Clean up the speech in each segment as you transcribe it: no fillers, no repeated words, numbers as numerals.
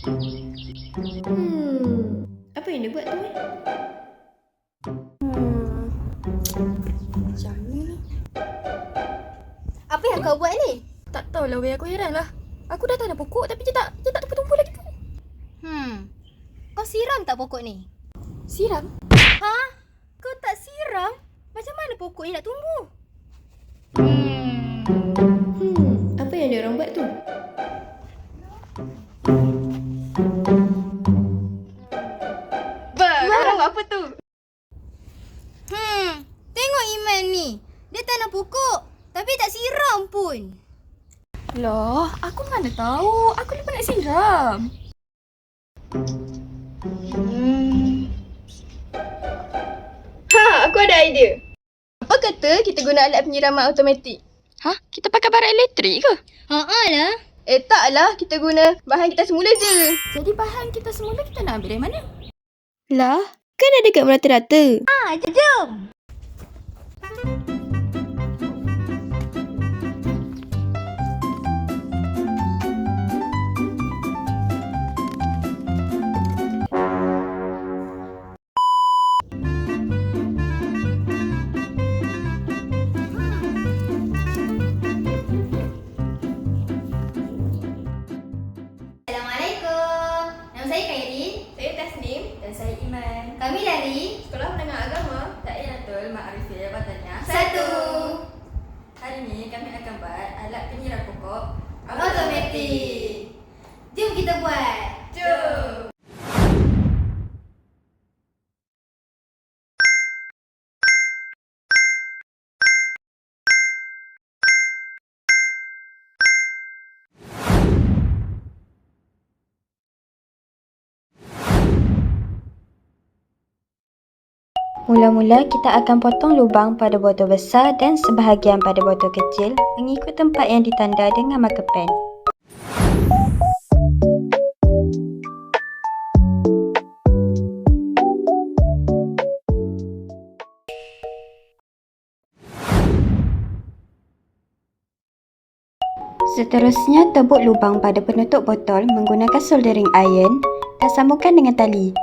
Apa yang dia buat tu? Macam ni. Apa yang kau buat ni? Tak tahulah weh, aku heran lah. Aku dah tanam pokok tapi dia tak tumbuh-tumbuh lagi pun. Kau siram tak pokok ni? Siram? Ha? Kau tak siram? Macam mana pokok ni nak tumbuh? Apa yang dia orang buat tu? Korang buat apa tu? Tengok Iman ni. Dia tanam pokok tapi tak siram pun. Loh, aku mana tahu. Aku lupa nak siram. Aku ada idea. Apa kata kita guna alat penyiraman automatik? Hah? Kita pakai barang elektrik ke? Lah. Taklah, kita guna bahan kita semula je. Jadi bahan kita semula kita nak ambil dari mana? Lah, kan ada kat merata-rata. Jom. Assalamualaikum. Nama saya Khairin. Saya Tasnim. Dan saya Iman. Kami dari Sekolah Menengah Agama. Da'ilatul Ma'arifiyah Wataniah 1. Hari ini kami akan buat alat penyiram pokok Automatik. Jom kita buat. Jom! Mula-mula kita akan potong lubang pada botol besar dan sebahagian pada botol kecil mengikut tempat yang ditanda dengan marker pen. Seterusnya, tebuk lubang pada penutup botol menggunakan soldering iron dan sambungkan dengan tali.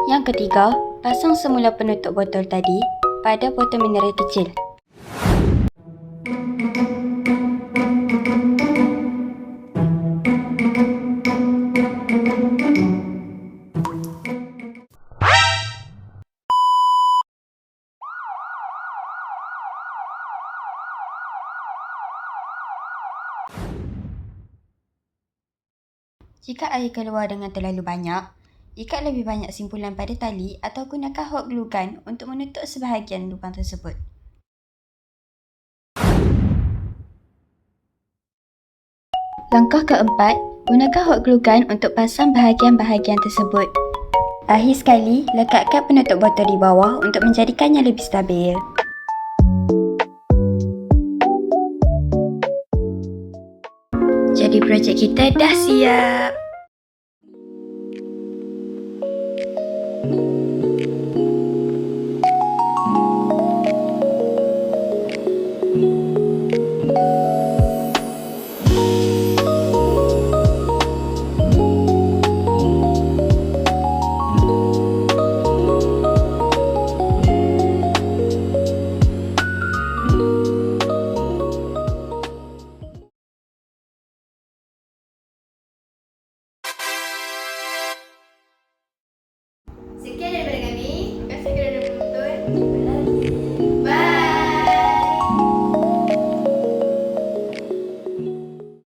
Yang ketiga, pasang semula penutup botol tadi pada botol mineral kecil. Jika air keluar dengan terlalu banyak, ikat lebih banyak simpulan pada tali atau gunakan hot glue gun untuk menutup sebahagian lubang tersebut. Langkah keempat, gunakan hot glue gun untuk pasang bahagian-bahagian tersebut. Akhir sekali, lekatkan penutup botol di bawah untuk menjadikannya lebih stabil. Jadi projek kita dah siap. Sekian daripada kami. Terima kasih kerana menonton.